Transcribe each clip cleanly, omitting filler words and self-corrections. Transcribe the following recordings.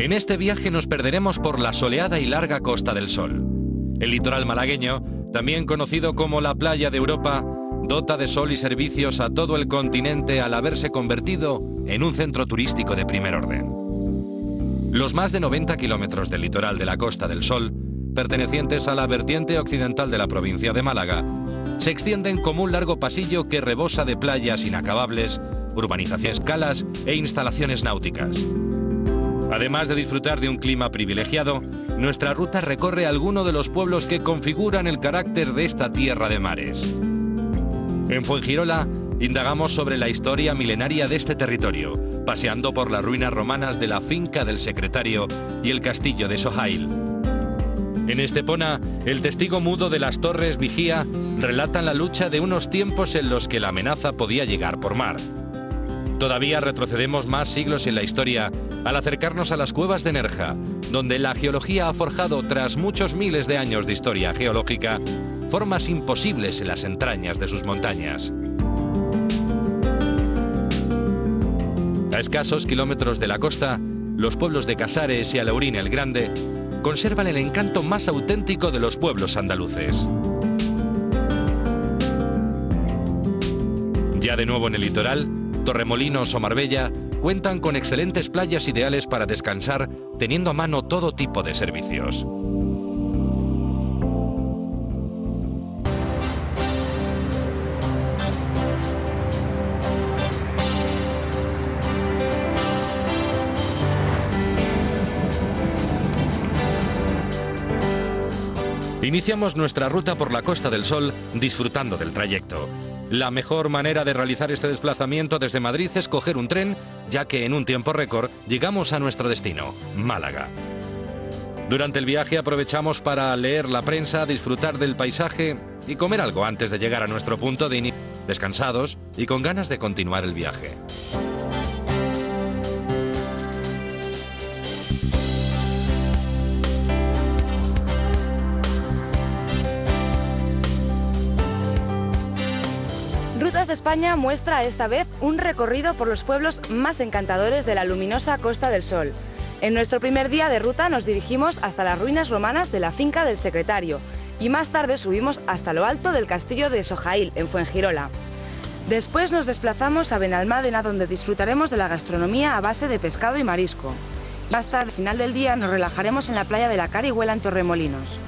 En este viaje nos perderemos por la soleada y larga Costa del Sol. El litoral malagueño, también conocido como la playa de Europa, dota de sol y servicios a todo el continente al haberse convertido en un centro turístico de primer orden. Los más de 90 kilómetros del litoral de la Costa del Sol, pertenecientes a la vertiente occidental de la provincia de Málaga, se extienden como un largo pasillo que rebosa de playas inacabables, urbanizaciones, calas e instalaciones náuticas. Además de disfrutar de un clima privilegiado, nuestra ruta recorre algunos de los pueblos que configuran el carácter de esta tierra de mares. En Fuengirola, indagamos sobre la historia milenaria de este territorio, paseando por las ruinas romanas de la finca del Secretario y el castillo de Sohail. En Estepona, el testigo mudo de las torres vigía relata la lucha de unos tiempos en los que la amenaza podía llegar por mar. Todavía retrocedemos más siglos en la historia al acercarnos a las cuevas de Nerja, donde la geología ha forjado, tras muchos miles de años de historia geológica, formas imposibles en las entrañas de sus montañas. A escasos kilómetros de la costa, los pueblos de Casares y Alaurín el Grande conservan el encanto más auténtico de los pueblos andaluces. Ya de nuevo en el litoral, Torremolinos o Marbella cuentan con excelentes playas ideales para descansar, teniendo a mano todo tipo de servicios. Iniciamos nuestra ruta por la Costa del Sol disfrutando del trayecto. La mejor manera de realizar este desplazamiento desde Madrid es coger un tren, ya que en un tiempo récord llegamos a nuestro destino, Málaga. Durante el viaje aprovechamos para leer la prensa, disfrutar del paisaje y comer algo antes de llegar a nuestro punto de inicio, descansados y con ganas de continuar el viaje. Rutas de España muestra esta vez un recorrido por los pueblos más encantadores de la luminosa Costa del Sol. En nuestro primer día de ruta nos dirigimos hasta las ruinas romanas de la finca del Secretario y más tarde subimos hasta lo alto del castillo de Sohail, en Fuengirola. Después nos desplazamos a Benalmádena, donde disfrutaremos de la gastronomía a base de pescado y marisco. Y hasta el final del día nos relajaremos en la playa de la Carihuela en Torremolinos.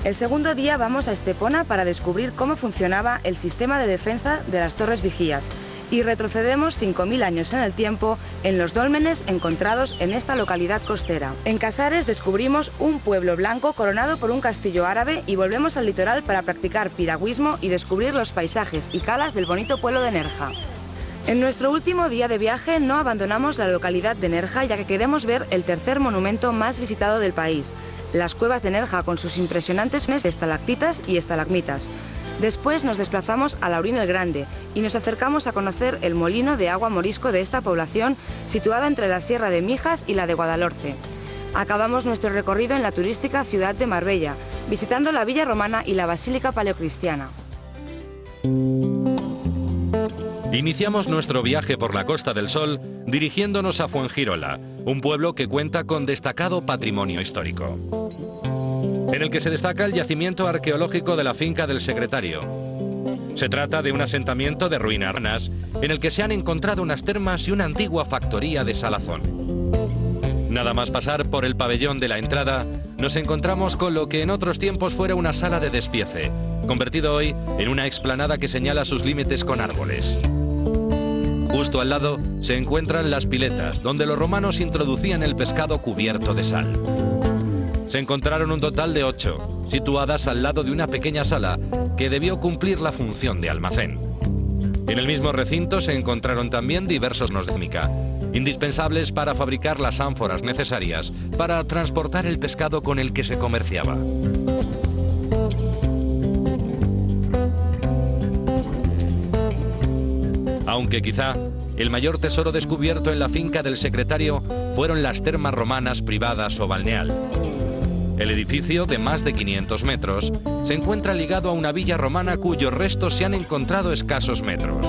El segundo día vamos a Estepona para descubrir cómo funcionaba el sistema de defensa de las torres vigías y retrocedemos 5000 años en el tiempo en los dólmenes encontrados en esta localidad costera. En Casares descubrimos un pueblo blanco coronado por un castillo árabe y volvemos al litoral para practicar piragüismo y descubrir los paisajes y calas del bonito pueblo de Nerja. En nuestro último día de viaje no abandonamos la localidad de Nerja, ya que queremos ver el tercer monumento más visitado del país, las cuevas de Nerja con sus impresionantes estalactitas y estalagmitas. Después nos desplazamos a Alaurín el Grande y nos acercamos a conocer el molino de agua morisco de esta población, situada entre la Sierra de Mijas y la de Guadalhorce. Acabamos nuestro recorrido en la turística ciudad de Marbella, visitando la villa romana y la basílica paleocristiana. Iniciamos nuestro viaje por la Costa del Sol dirigiéndonos a Fuengirola, un pueblo que cuenta con destacado patrimonio histórico, en el que se destaca el yacimiento arqueológico de la finca del Secretario. Se trata de un asentamiento de ruinas en el que se han encontrado unas termas y una antigua factoría de salazón. Nada más pasar por el pabellón de la entrada, nos encontramos con lo que en otros tiempos fuera una sala de despiece, convertido hoy en una explanada que señala sus límites con árboles. Justo al lado se encuentran las piletas, donde los romanos introducían el pescado cubierto de sal. Se encontraron un total de 8, situadas al lado de una pequeña sala que debió cumplir la función de almacén. En el mismo recinto se encontraron también diversos hornos de cerámica, indispensables para fabricar las ánforas necesarias para transportar el pescado con el que se comerciaba. Aunque quizá el mayor tesoro descubierto en la finca del Secretario fueron las termas romanas privadas o balneal. El edificio, de más de 500 metros, se encuentra ligado a una villa romana cuyos restos se han encontrado a escasos metros.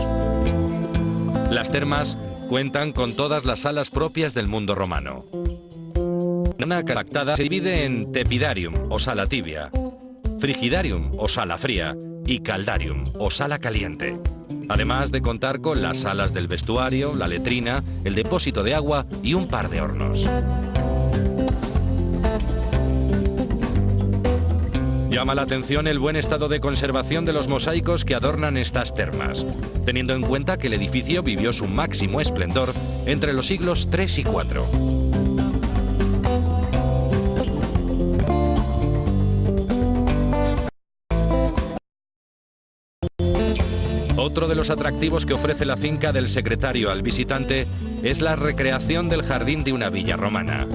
Las termas cuentan con todas las salas propias del mundo romano. Una compactada se divide en tepidarium o sala tibia, frigidarium o sala fría y caldarium o sala caliente. Además de contar con las salas del vestuario, la letrina, el depósito de agua y un par de hornos. Llama la atención el buen estado de conservación de los mosaicos que adornan estas termas, teniendo en cuenta que el edificio vivió su máximo esplendor entre los siglos III y IV. Otro de los atractivos que ofrece la finca del secretario al visitante es la recreación del jardín de una villa romana.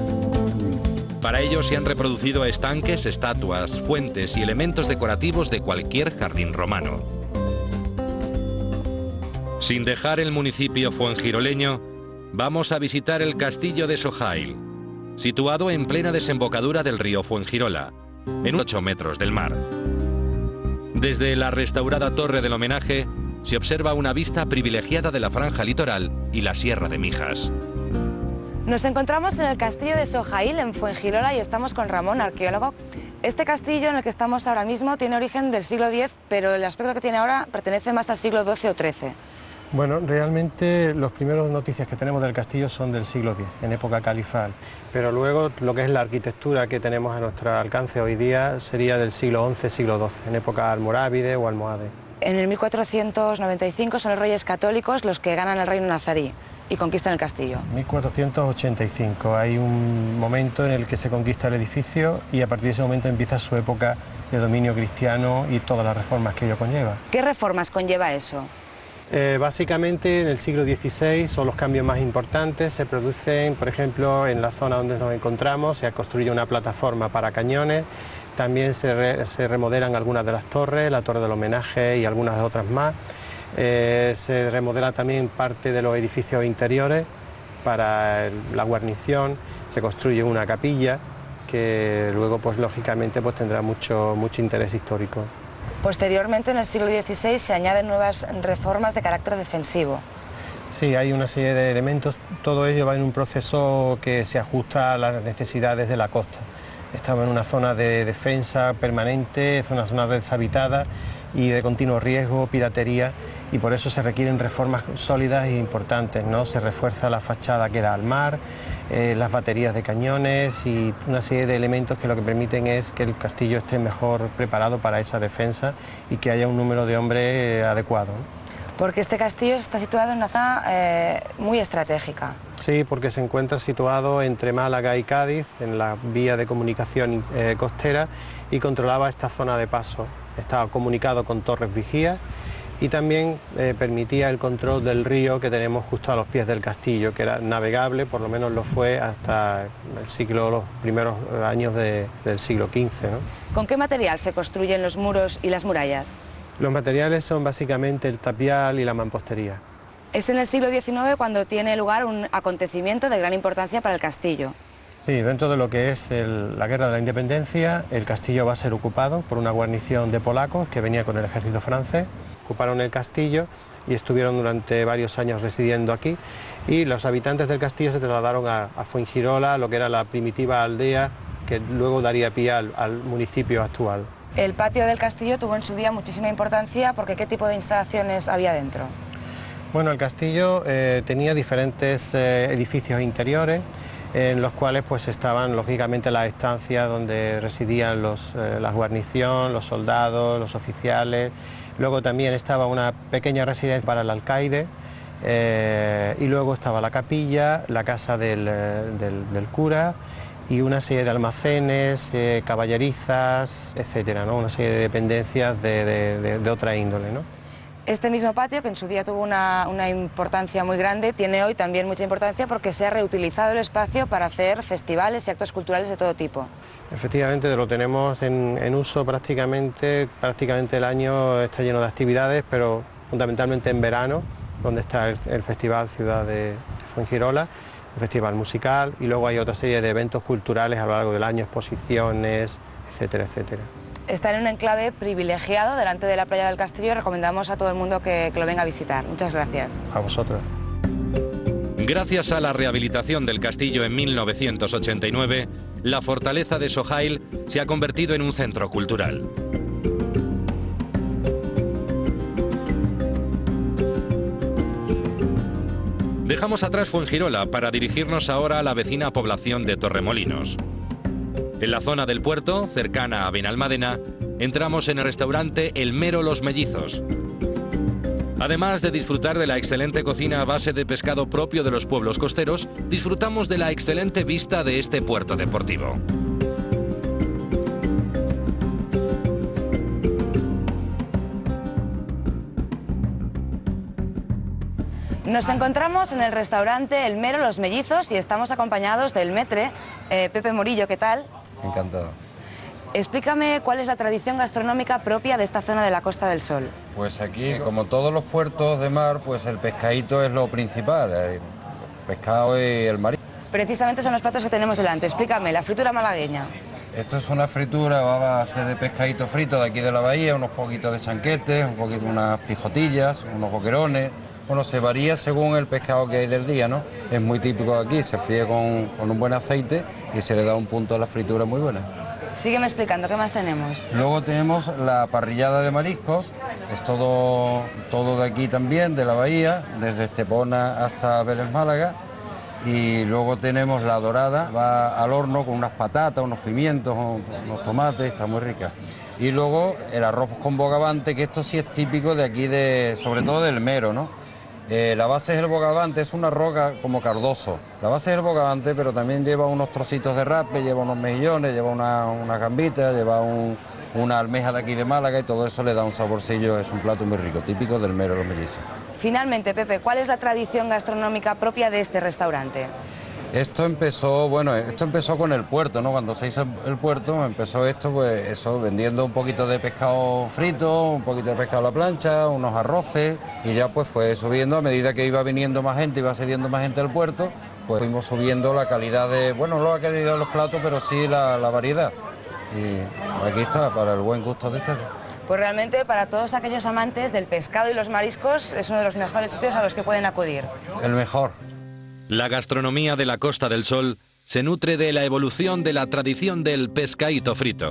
Para ello se han reproducido estanques, estatuas, fuentes y elementos decorativos de cualquier jardín romano. Sin dejar el municipio fuengiroleño, vamos a visitar el castillo de Sojail, situado en plena desembocadura del río Fuengirola, en 8 metros del mar. Desde la restaurada Torre del Homenaje se observa una vista privilegiada de la franja litoral y la Sierra de Mijas. Nos encontramos en el castillo de Sojail, en Fuengirola, y estamos con Ramón, arqueólogo. Este castillo en el que estamos ahora mismo tiene origen del siglo X, pero el aspecto que tiene ahora pertenece más al siglo XII o XIII. Bueno, realmente las primeras noticias que tenemos del castillo son del siglo X, en época califal, pero luego lo que es la arquitectura que tenemos a nuestro alcance hoy día sería del siglo XI, siglo XII, en época almorávide o almohade. En el 1495 son los reyes católicos los que ganan el reino nazarí y conquistan el castillo. 1485, hay un momento en el que se conquista el edificio y a partir de ese momento empieza su época de dominio cristiano y todas las reformas que ello conlleva. ¿Qué reformas conlleva eso? Básicamente en el siglo XVI son los cambios más importantes, se producen, por ejemplo, en la zona donde nos encontramos, se construye una plataforma para cañones, también se remodelan algunas de las torres, la Torre del Homenaje y algunas otras más. Se remodela también parte de los edificios interiores para la guarnición, se construye una capilla que luego pues lógicamente pues tendrá mucho interés histórico. Posteriormente, en el siglo XVI, se añaden nuevas reformas de carácter defensivo. Sí, hay una serie de elementos, todo ello va en un proceso que se ajusta a las necesidades de la costa. Estamos en una zona de defensa permanente, es una zona deshabitada y de continuo riesgo, piratería, y por eso se requieren reformas sólidas e importantes, ¿no? Se refuerza la fachada que da al mar, las baterías de cañones y una serie de elementos que lo que permiten es que el castillo esté mejor preparado para esa defensa y que haya un número de hombres adecuado, ¿no? Porque este castillo está situado en una zona muy estratégica. Sí, porque se encuentra situado entre Málaga y Cádiz, en la vía de comunicación costera, y controlaba esta zona de paso. Estaba comunicado con torres vigías y también permitía el control del río que tenemos justo a los pies del castillo, que era navegable, por lo menos lo fue hasta los primeros años del siglo XV, ¿no? ¿Con qué material se construyen los muros y las murallas? Los materiales son básicamente el tapial y la mampostería. Es en el siglo XIX cuando tiene lugar un acontecimiento de gran importancia para el castillo. Sí, dentro de lo que es la Guerra de la Independencia, el castillo va a ser ocupado por una guarnición de polacos que venía con el ejército francés. Ocuparon el castillo y estuvieron durante varios años residiendo aquí, y los habitantes del castillo se trasladaron a Fuengirola, lo que era la primitiva aldea que luego daría pie al municipio actual. El patio del castillo tuvo en su día muchísima importancia porque ¿qué tipo de instalaciones había dentro? Bueno, el castillo tenía diferentes edificios interiores en los cuales pues estaban lógicamente las estancias donde residían la guarnición, los soldados, los oficiales. Luego también estaba una pequeña residencia para el alcaide y luego estaba la capilla, la casa del cura y una serie de almacenes, caballerizas, etcétera, ¿no? Una serie de dependencias de otra índole, ¿no? Este mismo patio, que en su día tuvo una importancia muy grande, tiene hoy también mucha importancia porque se ha reutilizado el espacio para hacer festivales y actos culturales de todo tipo. Efectivamente, lo tenemos en uso prácticamente el año está lleno de actividades, pero fundamentalmente en verano, donde está el Festival Ciudad de Fuengirola, un festival musical, y luego hay otra serie de eventos culturales a lo largo del año, exposiciones, etcétera, etcétera. Está en un enclave privilegiado delante de la playa del castillo y recomendamos a todo el mundo que lo venga a visitar. Muchas gracias. A vosotros. Gracias a la rehabilitación del castillo en 1989, la fortaleza de Sohail se ha convertido en un centro cultural. Dejamos atrás Fuengirola para dirigirnos ahora a la vecina población de Torremolinos. En la zona del puerto, cercana a Benalmádena, entramos en el restaurante El Mero Los Mellizos. Además de disfrutar de la excelente cocina a base de pescado propio de los pueblos costeros, disfrutamos de la excelente vista de este puerto deportivo. Nos encontramos en el restaurante El Mero Los Mellizos y estamos acompañados del maître, Pepe Morillo. ¿Qué tal? Encantado. Explícame cuál es la tradición gastronómica propia de esta zona de la Costa del Sol. Pues aquí, como todos los puertos de mar, pues el pescadito es lo principal, el pescado y el marisco. Precisamente son los platos que tenemos delante. Explícame, la fritura malagueña. Esto es una fritura a base de pescadito frito de aquí de la bahía, unos poquitos de chanquetes, un poquito unas pijotillas, unos boquerones. Bueno, se varía según el pescado que hay del día, ¿no? Es muy típico de aquí, se fríe con un buen aceite y se le da un punto a la fritura muy buena. Sígueme explicando, ¿qué más tenemos? Luego tenemos la parrillada de mariscos, es todo de aquí también, de la bahía, desde Estepona hasta Vélez Málaga. Y luego tenemos la dorada, va al horno con unas patatas, unos pimientos, unos tomates, está muy rica. Y luego el arroz con bogavante, que esto sí es típico de aquí, sobre todo del Mero, ¿no? La base es el bogavante, es una roca como cardoso. La base es el bogavante, pero también lleva unos trocitos de rape, lleva unos mejillones, lleva una gambita, lleva una almeja de aquí de Málaga y todo eso le da un saborcillo, es un plato muy rico, típico del Mero Los Mellizos. Finalmente, Pepe, ¿cuál es la tradición gastronómica propia de este restaurante? Esto empezó con el puerto, ¿no? Cuando se hizo el puerto, empezó esto, pues eso, vendiendo un poquito de pescado frito, un poquito de pescado a la plancha, unos arroces, y ya pues fue subiendo a medida que iba viniendo más gente, iba cediendo más gente al puerto, pues fuimos subiendo la calidad no la calidad de los platos, pero sí la variedad. Y aquí está, para el buen gusto de ustedes. Pues realmente para todos aquellos amantes del pescado y los mariscos es uno de los mejores sitios a los que pueden acudir. El mejor. La gastronomía de la Costa del Sol se nutre de la evolución de la tradición del pescadito frito.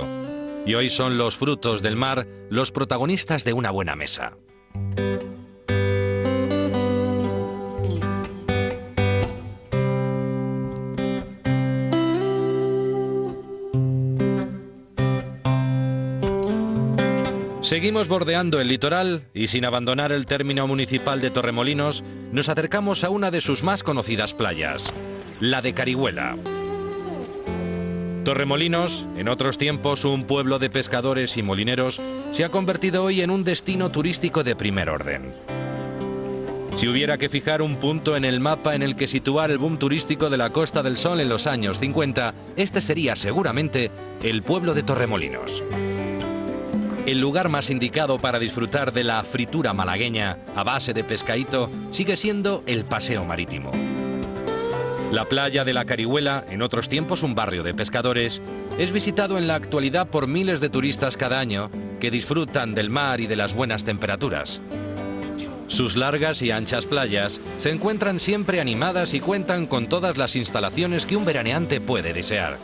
Y hoy son los frutos del mar los protagonistas de una buena mesa. Seguimos bordeando el litoral y sin abandonar el término municipal de Torremolinos, nos acercamos a una de sus más conocidas playas, la de Carihuela. Torremolinos, en otros tiempos un pueblo de pescadores y molineros, se ha convertido hoy en un destino turístico de primer orden. Si hubiera que fijar un punto en el mapa en el que situar el boom turístico de la Costa del Sol en los años 50, este sería seguramente el pueblo de Torremolinos. El lugar más indicado para disfrutar de la fritura malagueña a base de pescadito sigue siendo el paseo marítimo. La playa de la Carihuela, en otros tiempos un barrio de pescadores, es visitado en la actualidad por miles de turistas cada año que disfrutan del mar y de las buenas temperaturas. Sus largas y anchas playas se encuentran siempre animadas y cuentan con todas las instalaciones que un veraneante puede desear.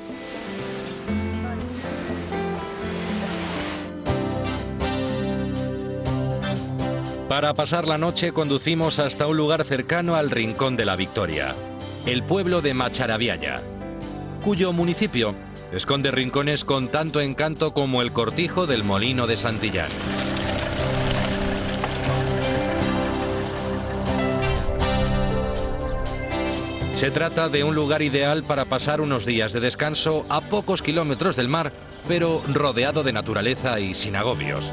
Para pasar la noche conducimos hasta un lugar cercano al Rincón de la Victoria, el pueblo de Macharabiaya, cuyo municipio esconde rincones con tanto encanto como el cortijo del Molino de Santillán. Se trata de un lugar ideal para pasar unos días de descanso a pocos kilómetros del mar, pero rodeado de naturaleza y sin agobios.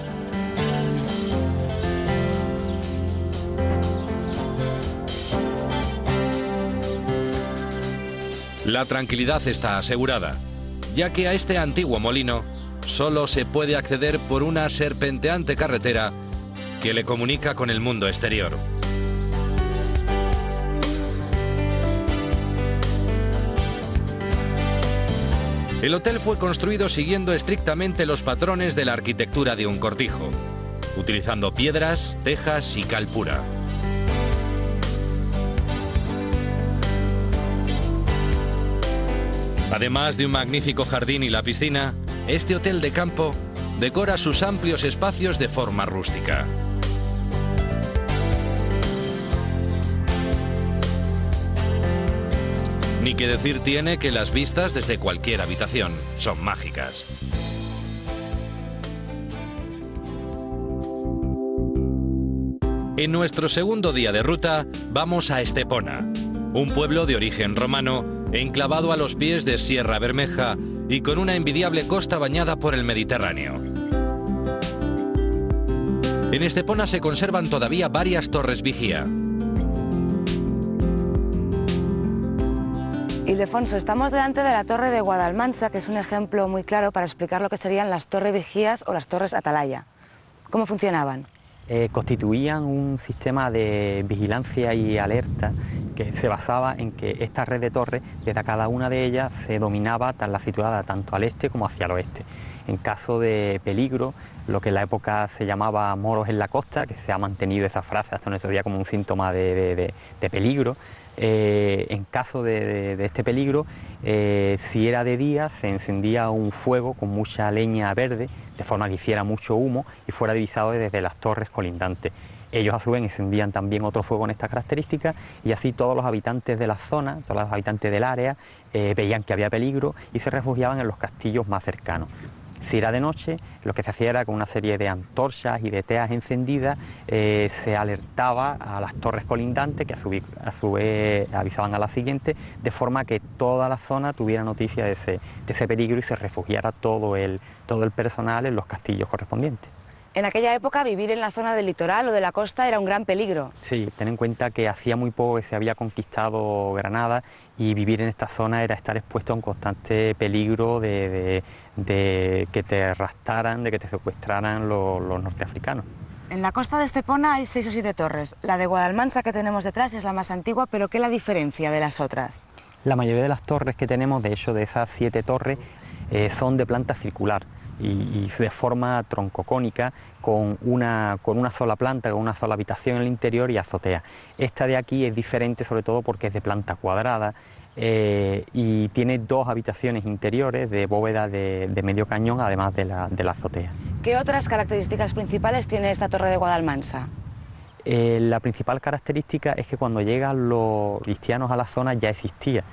La tranquilidad está asegurada, ya que a este antiguo molino solo se puede acceder por una serpenteante carretera que le comunica con el mundo exterior. El hotel fue construido siguiendo estrictamente los patrones de la arquitectura de un cortijo, utilizando piedras, tejas y cal pura. Además de un magnífico jardín y la piscina, este hotel de campo decora sus amplios espacios de forma rústica. Ni que decir tiene que las vistas desde cualquier habitación son mágicas. En nuestro segundo día de ruta vamos a Estepona, un pueblo de origen romano enclavado a los pies de Sierra Bermeja y con una envidiable costa bañada por el Mediterráneo. En Estepona se conservan todavía varias torres vigía. Ildefonso, estamos delante de la Torre de Guadalmansa, que es un ejemplo muy claro para explicar lo que serían las torres vigías o las torres atalaya. ¿Cómo funcionaban? Constituían un sistema de vigilancia y alerta que se basaba en que esta red de torres, desde cada una de ellas se dominaba la situada tanto al este como hacia el oeste. En caso de peligro, lo que en la época se llamaba moros en la costa, que se ha mantenido esa frase hasta nuestro día como un síntoma de peligro, en caso de este peligro, si era de día, se encendía un fuego con mucha leña verde, de forma que hiciera mucho humo y fuera divisado desde las torres colindantes. Ellos a su vez encendían también otro fuego en estas características y así todos los habitantes de la zona, todos los habitantes del área, veían que había peligro y se refugiaban en los castillos más cercanos. Si era de noche, lo que se hacía era con una serie de antorchas y de teas encendidas, se alertaba a las torres colindantes, que a su vez avisaban a la siguiente, de forma que toda la zona tuviera noticia de ese peligro y se refugiara todo el personal en los castillos correspondientes. En aquella época vivir en la zona del litoral o de la costa era un gran peligro. Sí, ten en cuenta que hacía muy poco que se había conquistado Granada y vivir en esta zona era estar expuesto a un constante peligro de que te raptaran, de que te secuestraran los norteafricanos. En la costa de Estepona hay 6 o 7 torres. La de Guadalmansa que tenemos detrás es la más antigua, pero ¿qué la diferencia de las otras? La mayoría de las torres que tenemos, de hecho de esas 7 torres, son de planta circular y de forma troncocónica, con una sola planta, con una sola habitación en el interior y azotea. Esta de aquí es diferente sobre todo porque es de planta cuadrada y tiene 2 habitaciones interiores de bóveda de medio cañón, además de la azotea. ¿Qué otras características principales tiene esta torre de Guadalmansa? La principal característica es que cuando llegan los cristianos a la zona ya existía.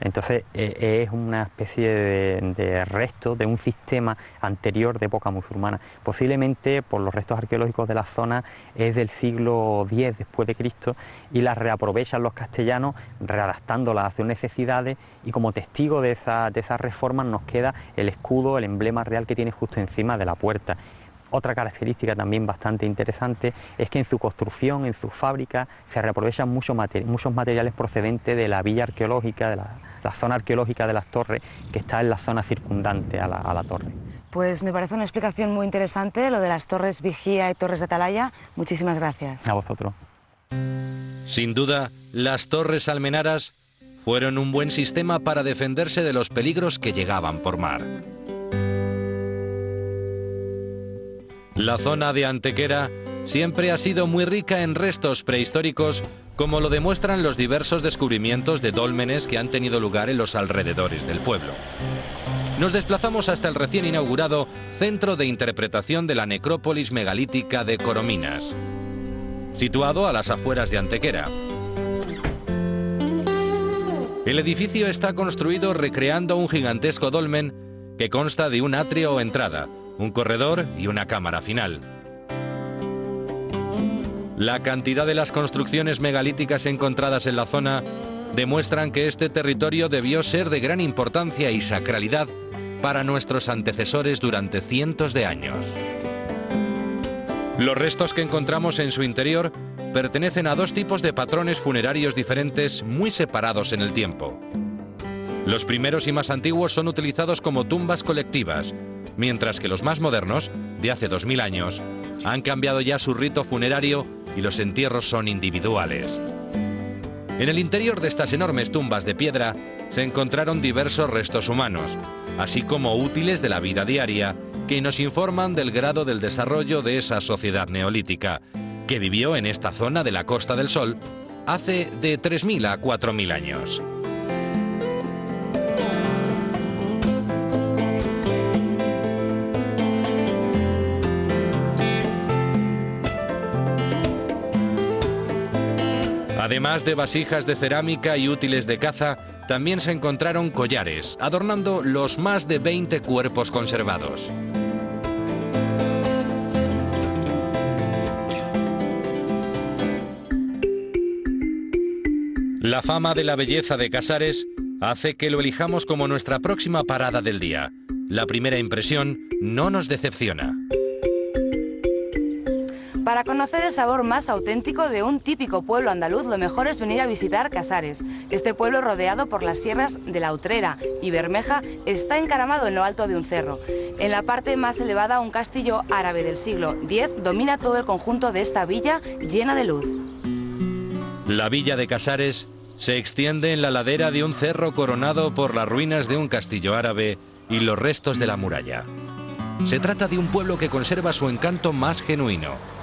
Entonces es una especie de resto de un sistema anterior de época musulmana. Posiblemente por los restos arqueológicos de la zona es del siglo X después de Cristo y las reaprovechan los castellanos readaptándolas a sus necesidades y como testigo de esas reformas nos queda el escudo, el emblema real que tiene justo encima de la puerta. Otra característica también bastante interesante es que en su construcción, en su fábrica, se reaprovechan muchos materiales procedentes de la villa arqueológica, de la zona arqueológica de las torres, que está en la zona circundante a la torre. Pues me parece una explicación muy interesante, lo de las torres vigía y torres de atalaya. Muchísimas gracias. A vosotros. Sin duda, las torres almenaras fueron un buen sistema para defenderse de los peligros que llegaban por mar. La zona de Antequera siempre ha sido muy rica en restos prehistóricos, como lo demuestran los diversos descubrimientos de dólmenes que han tenido lugar en los alrededores del pueblo. Nos desplazamos hasta el recién inaugurado Centro de Interpretación de la Necrópolis Megalítica de Corominas, situado a las afueras de Antequera. El edificio está construido recreando un gigantesco dolmen que consta de un atrio o entrada, un corredor y una cámara final. La cantidad de las construcciones megalíticas encontradas en la zona demuestran que este territorio debió ser de gran importancia y sacralidad para nuestros antecesores durante cientos de años. Los restos que encontramos en su interior pertenecen a 2 tipos de patrones funerarios diferentes muy separados en el tiempo. Los primeros y más antiguos son utilizados como tumbas colectivas, mientras que los más modernos, de hace 2000 años, han cambiado ya su rito funerario y los entierros son individuales. En el interior de estas enormes tumbas de piedra se encontraron diversos restos humanos, así como útiles de la vida diaria, que nos informan del grado del desarrollo de esa sociedad neolítica, que vivió en esta zona de la Costa del Sol hace de 3000 a 4000 años. Además de vasijas de cerámica y útiles de caza, también se encontraron collares, adornando los más de 20 cuerpos conservados. La fama de la belleza de Casares hace que lo elijamos como nuestra próxima parada del día. La primera impresión no nos decepciona. Para conocer el sabor más auténtico de un típico pueblo andaluz, lo mejor es venir a visitar Casares. Este pueblo, rodeado por las sierras de la Utrera y Bermeja, está encaramado en lo alto de un cerro. En la parte más elevada, un castillo árabe del siglo X domina todo el conjunto de esta villa llena de luz. La villa de Casares se extiende en la ladera de un cerro coronado por las ruinas de un castillo árabe y los restos de la muralla. Se trata de un pueblo que conserva su encanto más genuino.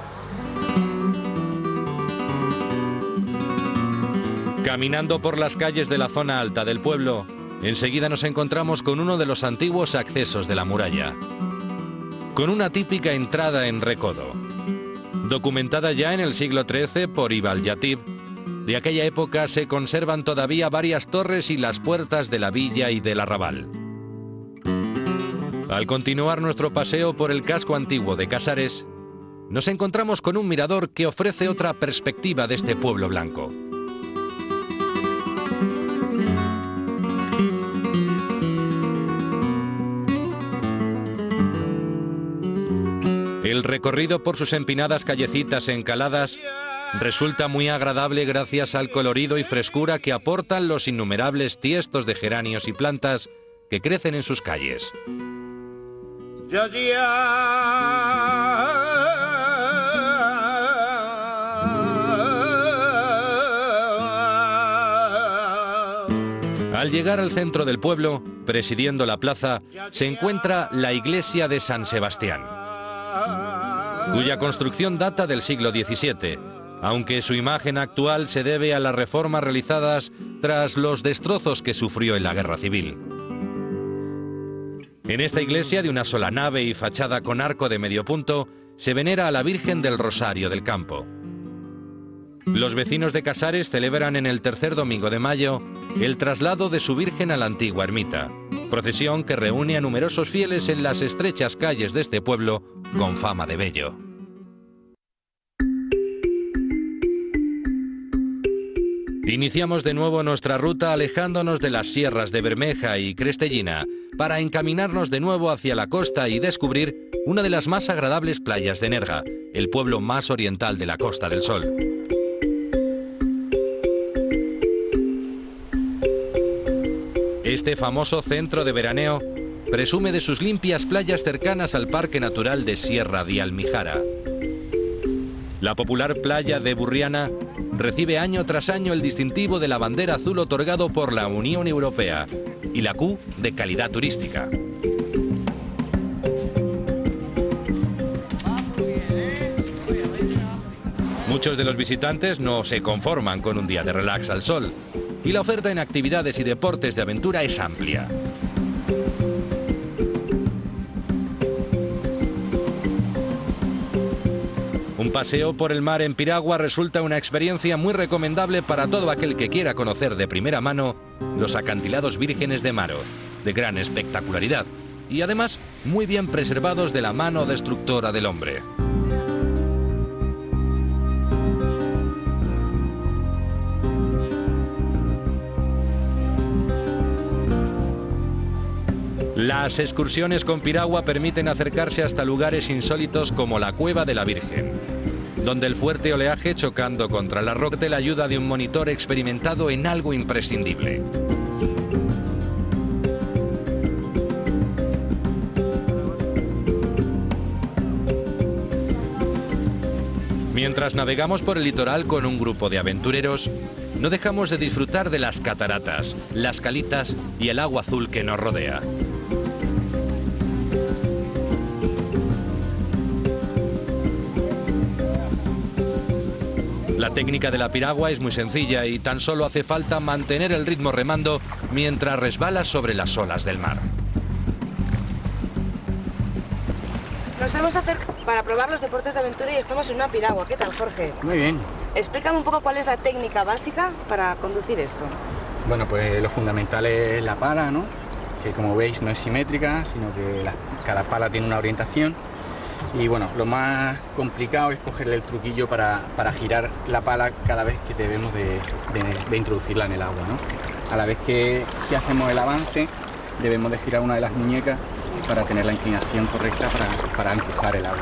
Caminando por las calles de la zona alta del pueblo, enseguida nos encontramos con uno de los antiguos accesos de la muralla, con una típica entrada en recodo. Documentada ya en el siglo XIII por Ibn al-Yatib, de aquella época se conservan todavía varias torres y las puertas de la villa y del arrabal. Al continuar nuestro paseo por el casco antiguo de Casares, nos encontramos con un mirador que ofrece otra perspectiva de este pueblo blanco. El recorrido por sus empinadas callecitas encaladas resulta muy agradable gracias al colorido y frescura que aportan los innumerables tiestos de geranios y plantas que crecen en sus calles. Al llegar al centro del pueblo, presidiendo la plaza, se encuentra la iglesia de San Sebastián, cuya construcción data del siglo XVII, aunque su imagen actual se debe a las reformas realizadas tras los destrozos que sufrió en la Guerra Civil. En esta iglesia, de una sola nave y fachada con arco de medio punto, se venera a la Virgen del Rosario del Campo. Los vecinos de Casares celebran en el tercer domingo de mayo el traslado de su Virgen a la antigua ermita, procesión que reúne a numerosos fieles en las estrechas calles de este pueblo con fama de bello. Iniciamos de nuevo nuestra ruta alejándonos de las sierras de Bermeja y Crestellina para encaminarnos de nuevo hacia la costa y descubrir una de las más agradables playas de Nerja, el pueblo más oriental de la Costa del Sol. Este famoso centro de veraneo presume de sus limpias playas cercanas al Parque Natural de Sierra de Almijara. La popular playa de Burriana recibe año tras año el distintivo de la bandera azul otorgado por la Unión Europea y la Q de calidad turística. Muchos de los visitantes no se conforman con un día de relax al sol, y la oferta en actividades y deportes de aventura es amplia. Un paseo por el mar en piragua resulta una experiencia muy recomendable para todo aquel que quiera conocer de primera mano los acantilados vírgenes de Maro, de gran espectacularidad y además muy bien preservados de la mano destructora del hombre. Las excursiones con piragua permiten acercarse hasta lugares insólitos como la Cueva de la Virgen, donde el fuerte oleaje chocando contra la roca la ayuda de un monitor experimentado en algo imprescindible. Mientras navegamos por el litoral con un grupo de aventureros, no dejamos de disfrutar de las cataratas, las calitas y el agua azul que nos rodea. La técnica de la piragua es muy sencilla y tan solo hace falta mantener el ritmo remando mientras resbalas sobre las olas del mar. Nos hemos acercado para probar los deportes de aventura y estamos en una piragua. ¿Qué tal, Jorge? Muy bien. Explícame un poco cuál es la técnica básica para conducir esto. Bueno, pues lo fundamental es la pala, ¿no? Que como veis no es simétrica, sino que cada pala tiene una orientación. Y bueno, lo más complicado es cogerle el truquillo para girar la pala cada vez que debemos de introducirla en el agua, ¿no? A la vez que hacemos el avance, debemos de girar una de las muñecas para tener la inclinación correcta para empujar el agua.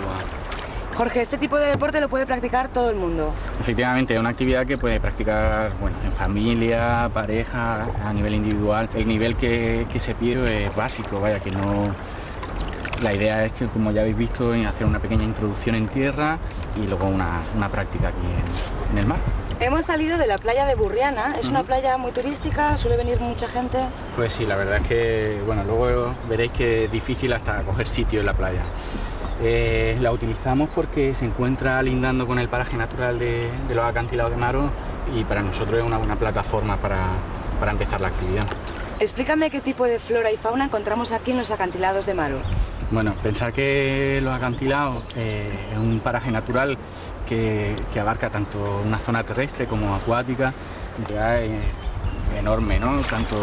Jorge, este tipo de deporte lo puede practicar todo el mundo. Efectivamente, es una actividad que puede practicar en familia, pareja, a nivel individual. El nivel que se pide es básico, vaya, que no... La idea es que, como ya habéis visto, hacer una pequeña introducción en tierra y luego una práctica aquí en el mar. Hemos salido de la playa de Burriana, es una playa muy turística, suele venir mucha gente. Pues sí, la verdad es que, luego veréis que es difícil hasta coger sitio en la playa. La utilizamos porque se encuentra lindando con el paraje natural de los acantilados de Maro y para nosotros es una buena plataforma para empezar la actividad. Explícame qué tipo de flora y fauna encontramos aquí en los acantilados de Maro. Bueno, pensar que los acantilados es un paraje natural que abarca tanto una zona terrestre como acuática, ya es enorme, ¿no? Tanto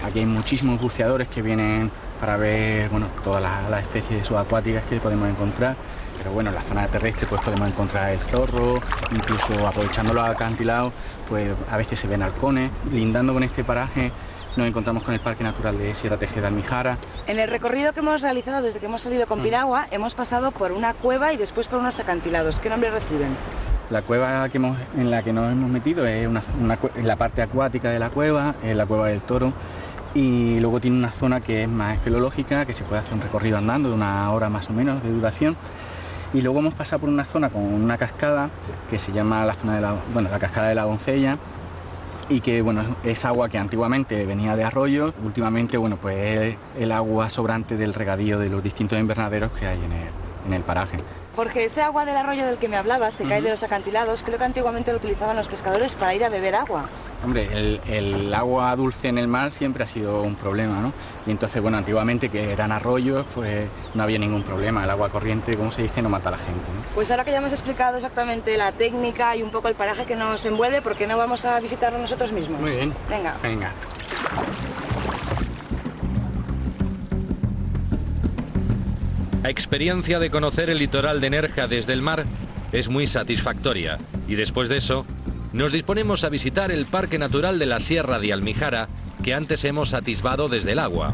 aquí hay muchísimos buceadores que vienen para ver todas las especies subacuáticas que podemos encontrar, pero en la zona terrestre pues podemos encontrar el zorro, incluso aprovechando los acantilados, pues a veces se ven halcones. Lindando con este paraje nos encontramos con el Parque Natural de Sierra Tejeda Almijara. En el recorrido que hemos realizado desde que hemos salido con Piragua, hemos pasado por una cueva y después por unos acantilados. ¿Qué nombre reciben? La cueva en la que nos hemos metido es la parte acuática de la cueva, es la Cueva del Toro, y luego tiene una zona que es más espeleológica, que se puede hacer un recorrido andando de 1 hora más o menos de duración. Y luego hemos pasado por una zona con una cascada que se llama la cascada de la Doncella, y que es agua que antiguamente venía de arroyos, últimamente pues es el agua sobrante del regadío de los distintos invernaderos que hay en el paraje. Porque ese agua del arroyo del que me hablabas, que cae de los acantilados, creo que antiguamente lo utilizaban los pescadores para ir a beber agua. Hombre, el agua dulce en el mar siempre ha sido un problema, ¿no? Y entonces, antiguamente que eran arroyos, pues no había ningún problema. El agua corriente, como se dice, no mata a la gente, ¿no? Pues ahora que ya hemos explicado exactamente la técnica y un poco el paraje que nos envuelve, ¿por qué no vamos a visitarlo nosotros mismos? Muy bien. Venga. La experiencia de conocer el litoral de Nerja desde el mar es muy satisfactoria y después de eso nos disponemos a visitar el Parque Natural de la Sierra de Almijara que antes hemos atisbado desde el agua.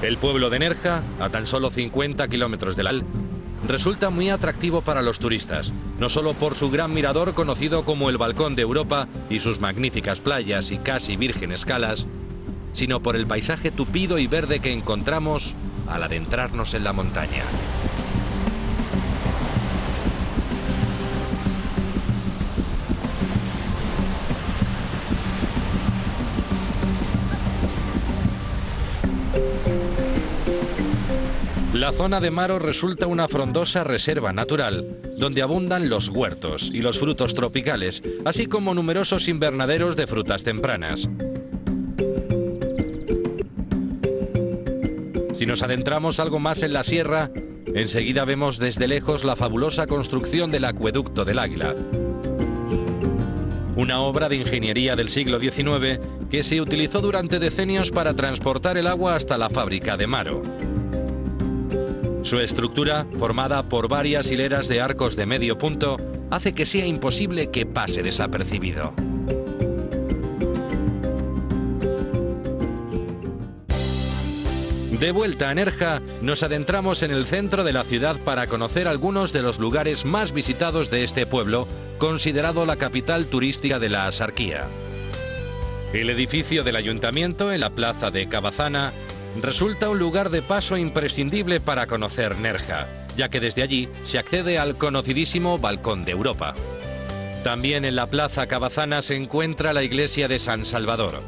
El pueblo de Nerja, a tan solo 50 kilómetros del Al, resulta muy atractivo para los turistas, no solo por su gran mirador conocido como el Balcón de Europa y sus magníficas playas y casi vírgenes calas, sino por el paisaje tupido y verde que encontramos al adentrarnos en la montaña. La zona de Maro resulta una frondosa reserva natural, donde abundan los huertos y los frutos tropicales, así como numerosos invernaderos de frutas tempranas. Si nos adentramos algo más en la sierra, enseguida vemos desde lejos la fabulosa construcción del Acueducto del Águila. Una obra de ingeniería del siglo XIX que se utilizó durante decenios para transportar el agua hasta la fábrica de Maro. Su estructura, formada por varias hileras de arcos de medio punto, hace que sea imposible que pase desapercibido. De vuelta a Nerja, nos adentramos en el centro de la ciudad para conocer algunos de los lugares más visitados de este pueblo, considerado la capital turística de la Axarquía. El edificio del ayuntamiento, en la plaza de Cabazana, resulta un lugar de paso imprescindible para conocer Nerja, ya que desde allí se accede al conocidísimo Balcón de Europa. También en la plaza Cabazana se encuentra la iglesia de San Salvador,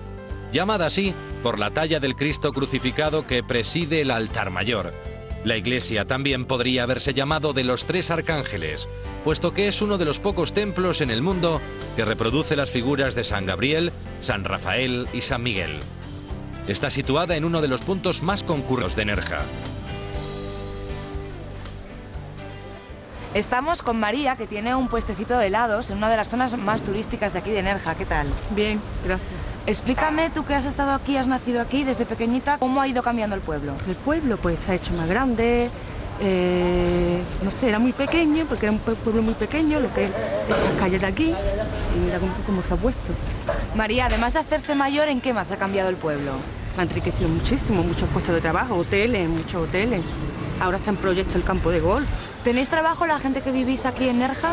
llamada así por la talla del Cristo crucificado que preside el altar mayor, La iglesia también podría haberse llamado de los tres arcángeles, puesto que es uno de los pocos templos en el mundo que reproduce las figuras de San Gabriel, San Rafael y San Miguel. Está situada en uno de los puntos más concurridos de Nerja. Estamos con María, que tiene un puestecito de helados en una de las zonas más turísticas de aquí de Nerja. ¿Qué tal? Bien, gracias. Explícame, tú que has estado aquí, has nacido aquí desde pequeñita, ¿cómo ha ido cambiando el pueblo? El pueblo pues se ha hecho más grande, no sé, era muy pequeño, porque era un pueblo muy pequeño, lo que es estas calles de aquí, y mira cómo se ha puesto. María, además de hacerse mayor, ¿en qué más ha cambiado el pueblo? Ha enriquecido muchísimo, muchos puestos de trabajo, hoteles, muchos hoteles. Ahora está en proyecto el campo de golf. ¿Tenéis trabajo la gente que vivís aquí en Nerja?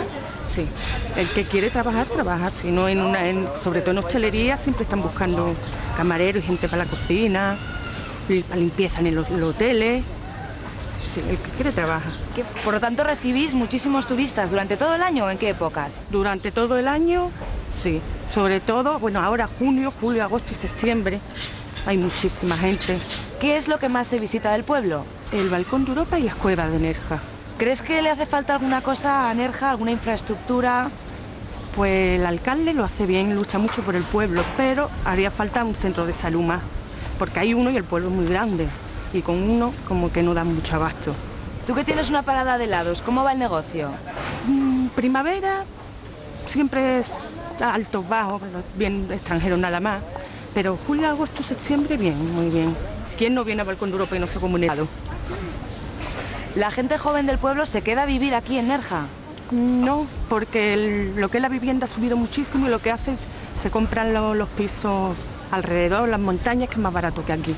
Sí, el que quiere trabajar, trabaja. Si no, sobre todo en hostelería, siempre están buscando camareros y gente para la cocina, la limpieza en los hoteles. Sí, el que quiere trabaja. Por lo tanto, ¿recibís muchísimos turistas durante todo el año o en qué épocas? Durante todo el año, sí. Sobre todo, bueno, ahora junio, julio, agosto y septiembre hay muchísima gente. ¿Qué es lo que más se visita del pueblo? El balcón de Europa y las cuevas de Nerja. ¿Crees que le hace falta alguna cosa a Nerja, alguna infraestructura? Pues el alcalde lo hace bien, lucha mucho por el pueblo, pero haría falta un centro de salud más, porque hay uno y el pueblo es muy grande, y con uno como que no da mucho abasto. Tú que tienes una parada de helados, ¿cómo va el negocio? Primavera siempre es altos, bajos, bien extranjeros nada más, pero julio, agosto, septiembre bien, muy bien. ¿Quién no viene a Balcón de Europa y no se come un helado? ¿La gente joven del pueblo se queda a vivir aquí en Nerja? No, porque lo que es la vivienda ha subido muchísimo y lo que hacen es se compran los pisos alrededor, las montañas, que es más barato que aquí.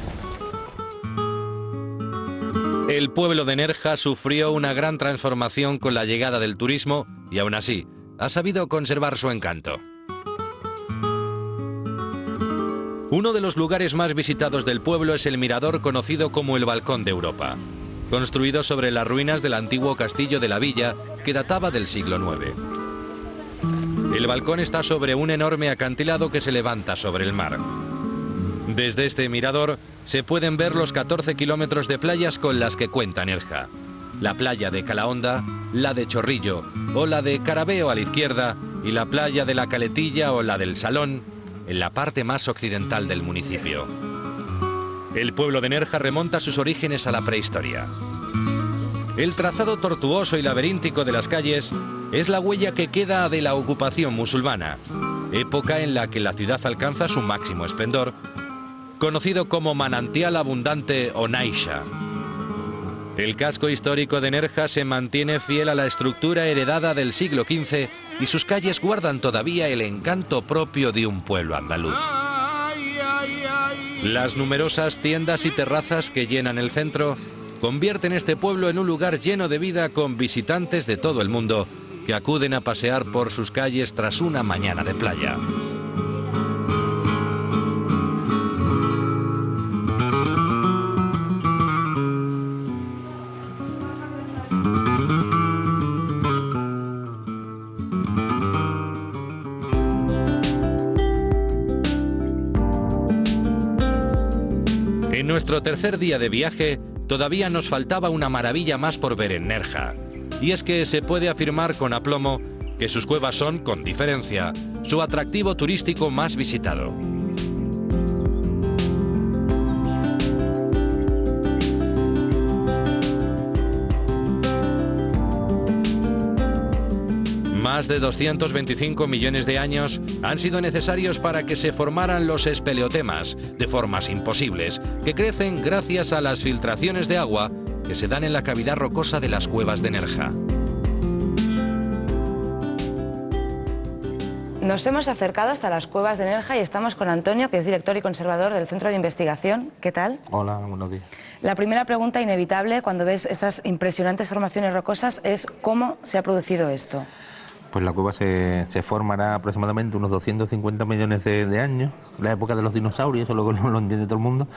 El pueblo de Nerja sufrió una gran transformación con la llegada del turismo y aún así ha sabido conservar su encanto. Uno de los lugares más visitados del pueblo es el mirador conocido como el Balcón de Europa, construido sobre las ruinas del antiguo castillo de la villa que databa del siglo IX. El balcón está sobre un enorme acantilado que se levanta sobre el mar. Desde este mirador se pueden ver los 14 kilómetros de playas con las que cuenta Nerja. La playa de Calahonda, la de Chorrillo o la de Carabeo a la izquierda y la playa de la Caletilla o la del Salón en la parte más occidental del municipio. El pueblo de Nerja remonta sus orígenes a la prehistoria. El trazado tortuoso y laberíntico de las calles es la huella que queda de la ocupación musulmana, época en la que la ciudad alcanza su máximo esplendor, conocido como manantial abundante o Naisha. El casco histórico de Nerja se mantiene fiel a la estructura heredada del siglo XV y sus calles guardan todavía el encanto propio de un pueblo andaluz. Las numerosas tiendas y terrazas que llenan el centro convierten este pueblo en un lugar lleno de vida con visitantes de todo el mundo que acuden a pasear por sus calles tras una mañana de playa. En nuestro tercer día de viaje, todavía nos faltaba una maravilla más por ver en Nerja. Y es que se puede afirmar con aplomo que sus cuevas son, con diferencia, su atractivo turístico más visitado. Más de 225 millones de años han sido necesarios para que se formaran los espeleotemas, de formas imposibles, que crecen gracias a las filtraciones de agua que se dan en la cavidad rocosa de las cuevas de Nerja. Nos hemos acercado hasta las cuevas de Nerja y estamos con Antonio, que es director y conservador del Centro de Investigación. ¿Qué tal? Hola, buenos días. La primera pregunta inevitable cuando ves estas impresionantes formaciones rocosas es ¿cómo se ha producido esto? Pues la cueva se formará aproximadamente unos 250 millones de años, la época de los dinosaurios, eso lo entiende todo el mundo.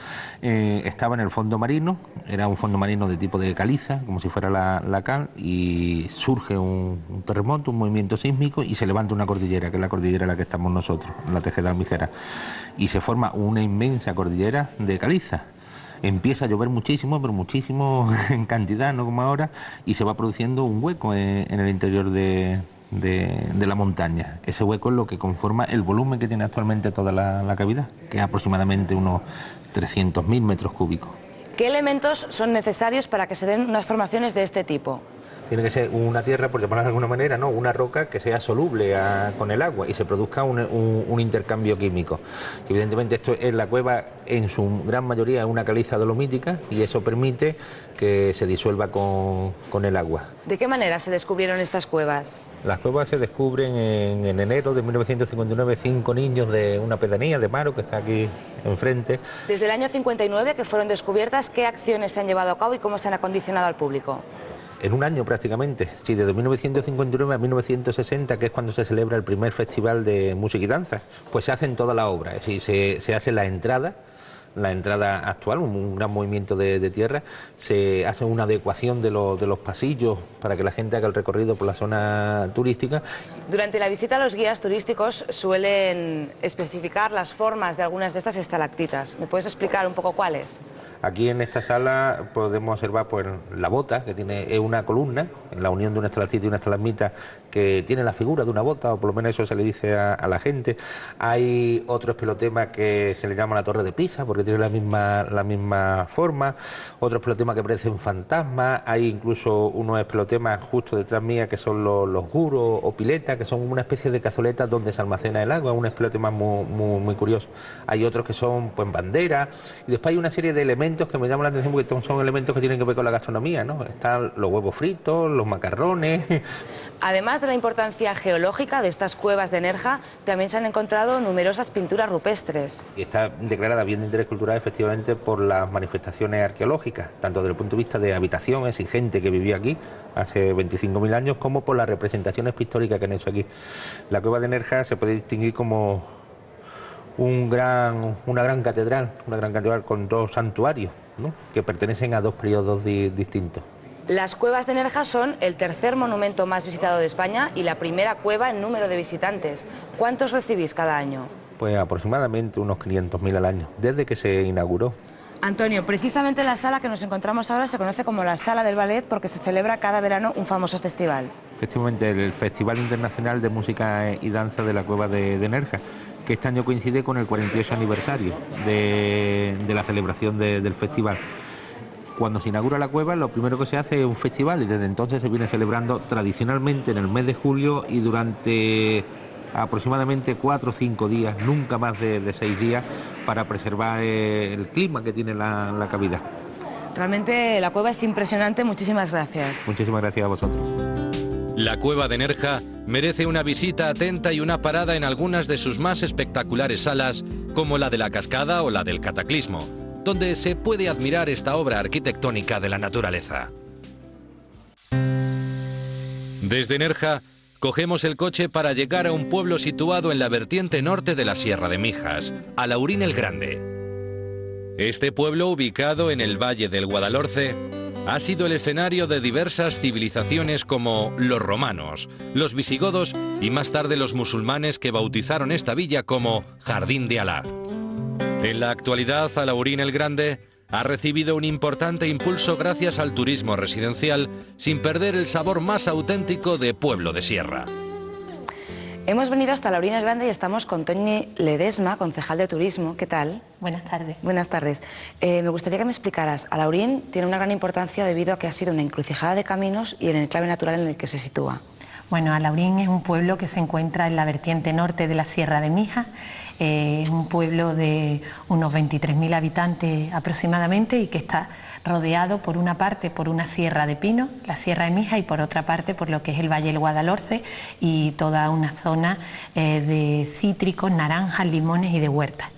Estaba en el fondo marino, era un fondo marino de tipo de caliza, como si fuera la cal, y surge un terremoto, un movimiento sísmico, y se levanta una cordillera, que es la cordillera en la que estamos nosotros, en la Tejeda Almijera, y se forma una inmensa cordillera de caliza. empieza a llover muchísimo, pero muchísimo en cantidad, no como ahora, y se va produciendo un hueco en el interior de la montaña. Ese hueco es lo que conforma el volumen que tiene actualmente toda la cavidad, que es aproximadamente unos 300.000 metros cúbicos. ¿Qué elementos son necesarios para que se den unas formaciones de este tipo? Tiene que ser una tierra, por llamarla de alguna manera, ¿no? Una roca que sea soluble con el agua y se produzca un intercambio químico. Evidentemente esto es la cueva, en su gran mayoría es una caliza dolomítica y eso permite que se disuelva con el agua. ¿De qué manera se descubrieron estas cuevas? Las cuevas se descubren en enero de 1959, 5 niños de una pedanía de Maro, que está aquí enfrente. Desde el año 59 que fueron descubiertas, ¿qué acciones se han llevado a cabo y cómo se han acondicionado al público? En un año prácticamente, sí, desde 1959 a 1960, que es cuando se celebra el primer festival de música y danza, pues se hacen toda la obra, es decir, se hace la entrada actual, un gran movimiento de tierra, se hace una adecuación de los pasillos para que la gente haga el recorrido por la zona turística. Durante la visita los guías turísticos suelen especificar las formas de algunas de estas estalactitas. ¿Me puedes explicar un poco cuáles? Aquí en esta sala podemos observar pues, la bota, que es una columna, en la unión de una estalactita y una estalagmita, que tiene la figura de una bota, o por lo menos eso se le dice a la gente. Hay otro espelotema que se le llama la Torre de Pisa, porque tiene la misma forma. Otro espelotema que parecen fantasmas. Hay incluso unos espelotemas justo detrás mía, que son los guros o piletas, que son una especie de cazoletas donde se almacena el agua, un espelotema muy curioso. Hay otros que son pues banderas, y después hay una serie de elementos que me llaman la atención porque son elementos que tienen que ver con la gastronomía, ¿no? Están los huevos fritos, los macarrones. Además de la importancia geológica de estas cuevas de Nerja, también se han encontrado numerosas pinturas rupestres. Y está declarada bien de interés cultural efectivamente por las manifestaciones arqueológicas, tanto desde el punto de vista de habitaciones y gente que vivía aquí hace 25.000 años, como por las representaciones pictóricas que han hecho aquí. La cueva de Nerja se puede distinguir como una gran catedral con dos santuarios, ¿no? Que pertenecen a dos periodos distintos. Las cuevas de Nerja son el tercer monumento más visitado de España y la primera cueva en número de visitantes. ¿Cuántos recibís cada año? Pues aproximadamente unos 500.000 al año, desde que se inauguró. Antonio, precisamente la sala que nos encontramos ahora se conoce como la Sala del Ballet porque se celebra cada verano un famoso festival. Efectivamente, el Festival Internacional de Música y Danza de la Cueva de Nerja, que este año coincide con el 48 aniversario de la celebración del festival. Cuando se inaugura la cueva, lo primero que se hace es un festival y desde entonces se viene celebrando tradicionalmente en el mes de julio y durante aproximadamente 4 o 5 días, nunca más de 6 días, para preservar el clima que tiene la cavidad. Realmente la cueva es impresionante, muchísimas gracias. Muchísimas gracias a vosotros. La cueva de Nerja merece una visita atenta y una parada en algunas de sus más espectaculares salas, como la de la Cascada o la del Cataclismo, donde se puede admirar esta obra arquitectónica de la naturaleza. Desde Nerja, cogemos el coche para llegar a un pueblo situado en la vertiente norte de la Sierra de Mijas, Alaurín el Grande. Este pueblo, ubicado en el Valle del Guadalhorce, ha sido el escenario de diversas civilizaciones como los romanos, los visigodos y más tarde los musulmanes que bautizaron esta villa como Jardín de Alá. En la actualidad, Alaurín el Grande ha recibido un importante impulso gracias al turismo residencial, sin perder el sabor más auténtico de pueblo de sierra. Hemos venido hasta Alaurín el Grande y estamos con Toñi Ledesma, concejal de turismo. ¿Qué tal? Buenas tardes. Buenas tardes. Me gustaría que me explicaras, Alaurín tiene una gran importancia debido a que ha sido una encrucijada de caminos y en el enclave natural en el que se sitúa. Bueno, Alaurín es un pueblo que se encuentra en la vertiente norte de la Sierra de Mijas. Es un pueblo de unos 23.000 habitantes aproximadamente y que está rodeado por una parte por una sierra de pino, la Sierra de Mijas, y por otra parte por lo que es el Valle del Guadalhorce y toda una zona de cítricos, naranjas, limones y de huertas.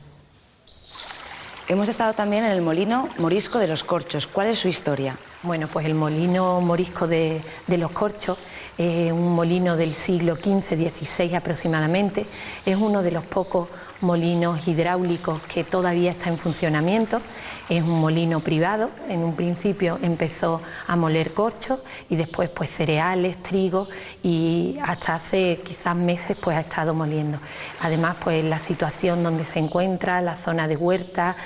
Hemos estado también en el molino morisco de los Corchos. ¿Cuál es su historia? Bueno, pues el molino morisco de los Corchos es un molino del siglo XV-XVI aproximadamente. Es uno de los pocos molinos hidráulicos que todavía está en funcionamiento. Es un molino privado. En un principio empezó a moler corcho y después pues cereales, trigo, y hasta hace quizás meses pues ha estado moliendo. Además pues la situación donde se encuentra, la zona de huerta,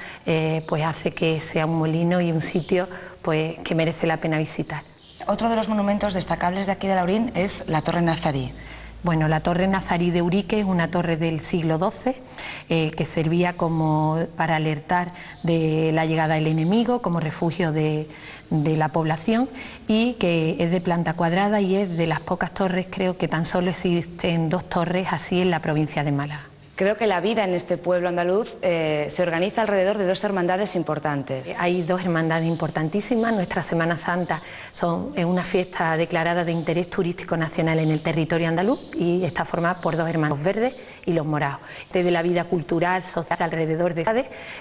pues hace que sea un molino y un sitio pues que merece la pena visitar. Otro de los monumentos destacables de aquí de Laurín es la Torre Nazarí. Bueno, la Torre Nazarí de Urique es una torre del siglo XII que servía para alertar de la llegada del enemigo, como refugio de la población, y que es de planta cuadrada y es de las pocas torres, creo que tan solo existen 2 torres así en la provincia de Málaga. Creo que la vida en este pueblo andaluz se organiza alrededor de 2 hermandades importantes. Hay 2 hermandades importantísimas. Nuestra Semana Santa es una fiesta declarada de interés turístico nacional en el territorio andaluz y está formada por 2 hermanos, los verdes y los morados. De la vida cultural, social alrededor de esta,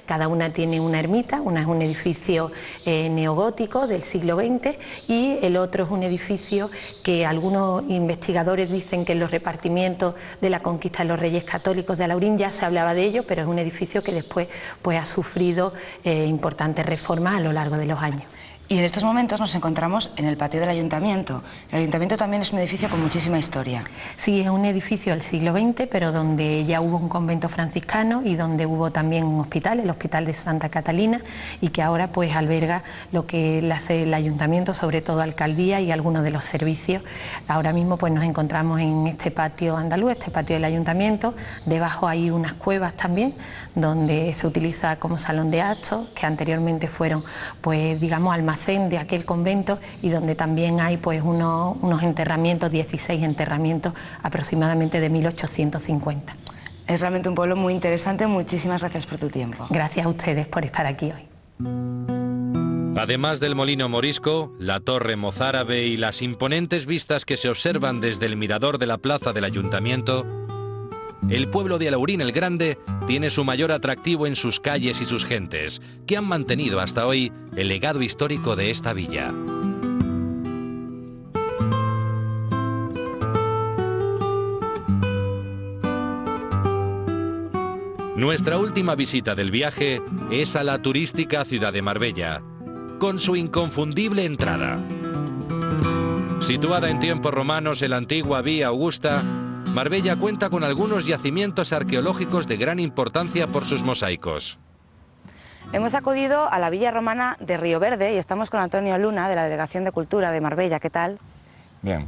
cada una tiene una ermita. Una es un edificio neogótico del siglo XX y el otro es un edificio que algunos investigadores dicen que en los repartimientos de la conquista de los Reyes Católicos de Laurín ya se hablaba de ello, pero es un edificio que después pues ha sufrido importantes reformas a lo largo de los años. Y en estos momentos nos encontramos en el patio del Ayuntamiento. El Ayuntamiento también es un edificio con muchísima historia. Sí, es un edificio del siglo XX, pero donde ya hubo un convento franciscano y donde hubo también un hospital, el Hospital de Santa Catalina, y que ahora pues alberga lo que hace el Ayuntamiento, sobre todo alcaldía y algunos de los servicios. Ahora mismo pues nos encontramos en este patio andaluz, este patio del Ayuntamiento. Debajo hay unas cuevas también, donde se utiliza como salón de actos, que anteriormente fueron pues digamos almacenes de aquel convento, y donde también hay pues unos enterramientos, 16 enterramientos aproximadamente de 1850. Es realmente un pueblo muy interesante. Muchísimas gracias por tu tiempo. Gracias a ustedes por estar aquí hoy. Además del molino morisco, la torre mozárabe y las imponentes vistas que se observan desde el mirador de la plaza del Ayuntamiento, el pueblo de Alaurín el Grande tiene su mayor atractivo en sus calles y sus gentes, que han mantenido hasta hoy el legado histórico de esta villa. Nuestra última visita del viaje es a la turística ciudad de Marbella, con su inconfundible entrada. Situada en tiempos romanos en la antigua Vía Augusta, Marbella cuenta con algunos yacimientos arqueológicos de gran importancia por sus mosaicos. Hemos acudido a la villa romana de Río Verde y estamos con Antonio Luna, de la Delegación de Cultura de Marbella. ¿Qué tal? Bien.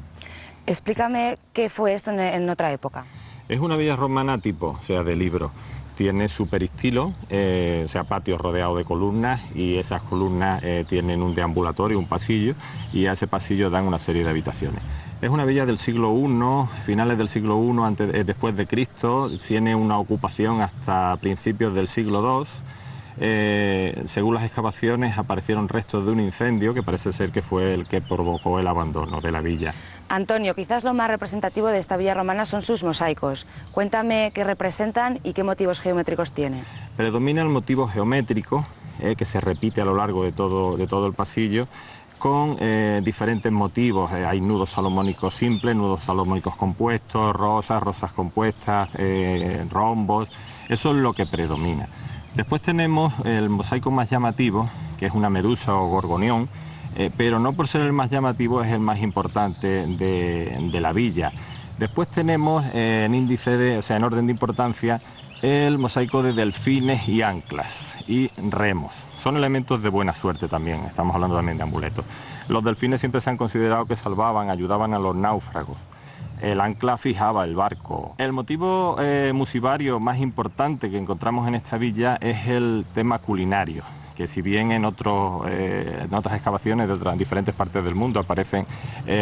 Explícame qué fue esto en otra época. Es una villa romana tipo, o sea, de libro. Tiene su peristilo, o sea, patio rodeado de columnas, y esas columnas tienen un deambulatorio, un pasillo, y a ese pasillo dan una serie de habitaciones. Es una villa del siglo I, finales del siglo I después de Cristo, tiene una ocupación hasta principios del siglo II. Según las excavaciones aparecieron restos de un incendio que parece ser que fue el que provocó el abandono de la villa. Antonio, quizás lo más representativo de esta villa romana son sus mosaicos. Cuéntame qué representan y qué motivos geométricos tiene. Predomina el motivo geométrico, que se repite a lo largo de todo el pasillo, con diferentes motivos. Hay nudos salomónicos simples, nudos salomónicos compuestos, rosas compuestas, rombos. Eso es lo que predomina. Después tenemos el mosaico más llamativo, que es una medusa o gorgonión, pero no por ser el más llamativo es el más importante de la villa. Después tenemos en orden de importancia, el mosaico de delfines y anclas y remos. Son elementos de buena suerte también, estamos hablando también de amuletos. Los delfines siempre se han considerado que salvaban, ayudaban a los náufragos. El ancla fijaba el barco. El motivo musivario más importante que encontramos en esta villa es el tema culinario, que si bien en otras excavaciones de diferentes partes del mundo aparecen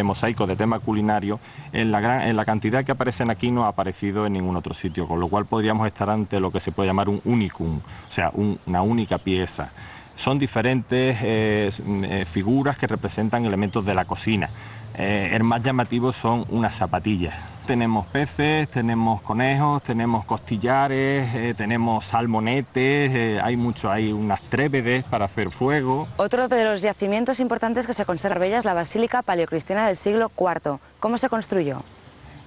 mosaicos de tema culinario, en la cantidad que aparecen aquí no ha aparecido en ningún otro sitio, con lo cual podríamos estar ante lo que se puede llamar un unicum, o sea, una única pieza. Son diferentes figuras que representan elementos de la cocina. El más llamativo son unas zapatillas. Tenemos peces, tenemos conejos, tenemos costillares, tenemos salmonetes, hay unas trébedes para hacer fuego. Otro de los yacimientos importantes que se conserva en Marbella es la Basílica Paleocristiana del siglo IV. ¿Cómo se construyó?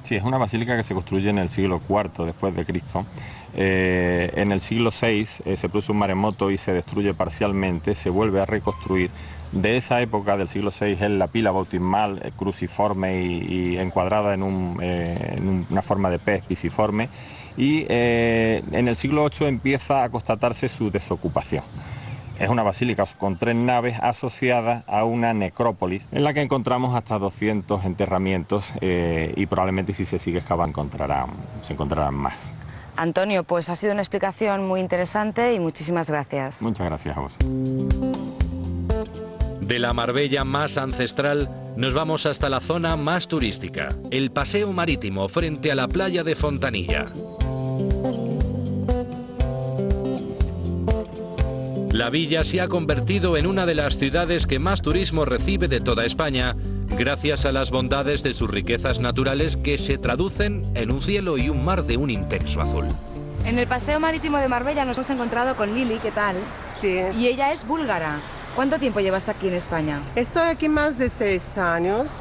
Sí, es una basílica que se construye en el siglo IV después de Cristo. En el siglo VI se produce un maremoto y se destruye parcialmente, se vuelve a reconstruir. De esa época, del siglo VI, es la pila bautismal cruciforme y encuadrada en una forma de pez pisiforme. Y en el siglo VIII empieza a constatarse su desocupación. Es una basílica con 3 naves asociadas a una necrópolis en la que encontramos hasta 200 enterramientos y probablemente si se sigue excavando se encontrarán más. Antonio, pues ha sido una explicación muy interesante y muchísimas gracias. Muchas gracias a vos. De la Marbella más ancestral nos vamos hasta la zona más turística, el paseo marítimo frente a la playa de Fontanilla. La villa se ha convertido en una de las ciudades que más turismo recibe de toda España, gracias a las bondades de sus riquezas naturales que se traducen en un cielo y un mar de un intenso azul. En el paseo marítimo de Marbella nos hemos encontrado con Lili, ¿qué tal? Sí. Y ella es búlgara. ¿Cuánto tiempo llevas aquí en España? Estoy aquí más de 6 años.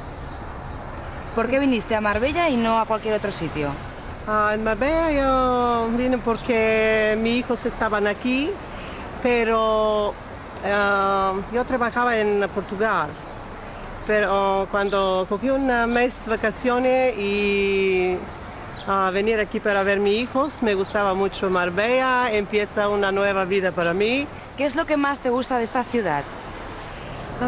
¿Por qué viniste a Marbella y no a cualquier otro sitio? En Marbella yo vine porque mis hijos estaban aquí, pero yo trabajaba en Portugal. Pero cuando cogí un mes de vacaciones y venir aquí para ver a mis hijos, me gustaba mucho Marbella, empieza una nueva vida para mí. ¿Qué es lo que más te gusta de esta ciudad?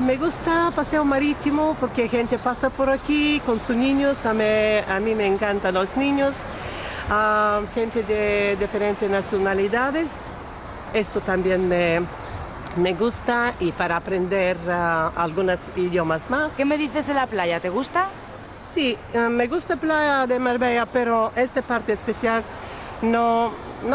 Me gusta paseo marítimo porque gente pasa por aquí con sus niños, a mí me encantan los niños, gente de diferentes nacionalidades, eso también me gusta y para aprender algunos idiomas más. ¿Qué me dices de la playa? ¿Te gusta? Sí, me gusta la playa de Marbella, pero esta parte especial no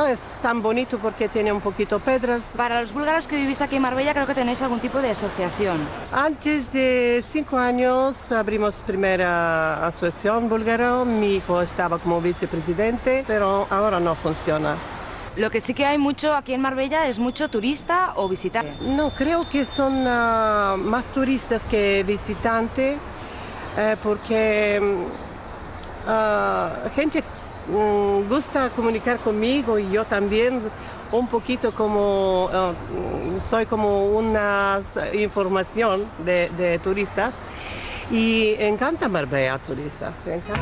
es tan bonito porque tiene un poquito piedras. Para los búlgaros que vivís aquí en Marbella creo que tenéis algún tipo de asociación. Antes de 5 años abrimos primera asociación búlgara, mi hijo estaba como vicepresidente, pero ahora no funciona. Lo que sí que hay mucho aquí en Marbella es mucho turista o visitante. No, creo que son más turistas que visitantes, porque gente gusta comunicar conmigo y yo también un poquito como soy como una información de turistas y encanta Marbella turistas, encanta.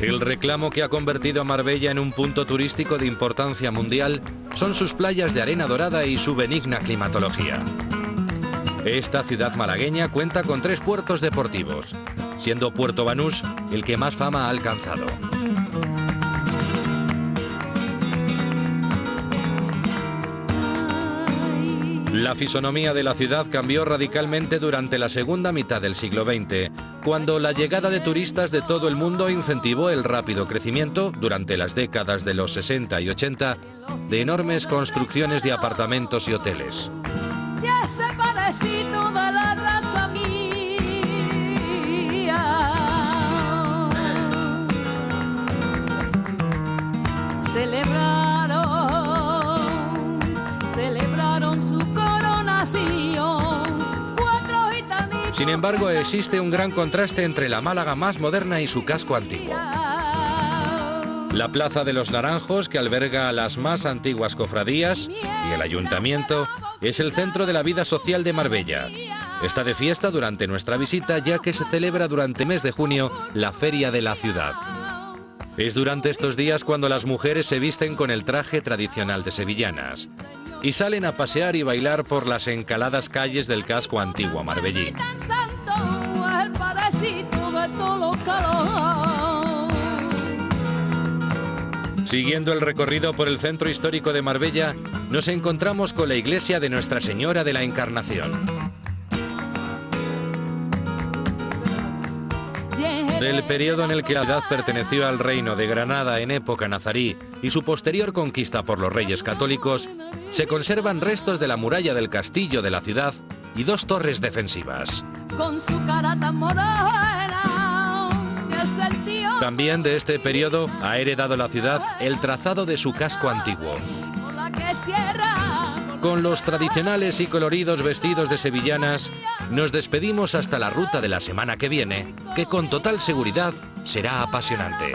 El reclamo que ha convertido a Marbella en un punto turístico de importancia mundial son sus playas de arena dorada y su benigna climatología. Esta ciudad malagueña cuenta con 3 puertos deportivos, siendo Puerto Banús el que más fama ha alcanzado. La fisonomía de la ciudad cambió radicalmente durante la segunda mitad del siglo XX, cuando la llegada de turistas de todo el mundo incentivó el rápido crecimiento, durante las décadas de los 60 y 80, de enormes construcciones de apartamentos y hoteles. Ya se parece toda la raza mía. Celebraron su coronación. Sin embargo, existe un gran contraste entre la Málaga más moderna y su casco antiguo. La Plaza de los Naranjos, que alberga a las más antiguas cofradías, y el ayuntamiento, es el centro de la vida social de Marbella. Está de fiesta durante nuestra visita, ya que se celebra durante el mes de junio la Feria de la Ciudad. Es durante estos días cuando las mujeres se visten con el traje tradicional de sevillanas y salen a pasear y bailar por las encaladas calles del casco antiguo marbellí. Siguiendo el recorrido por el centro histórico de Marbella, nos encontramos con la iglesia de Nuestra Señora de la Encarnación. Del periodo en el que la ciudad perteneció al reino de Granada en época nazarí y su posterior conquista por los reyes católicos, se conservan restos de la muralla del castillo de la ciudad y 2 torres defensivas. Con su cara tan morena, También de este periodo ha heredado la ciudad el trazado de su casco antiguo. que cierra. Con los tradicionales y coloridos vestidos de sevillanas, nos despedimos hasta la ruta de la semana que viene, que con total seguridad será apasionante.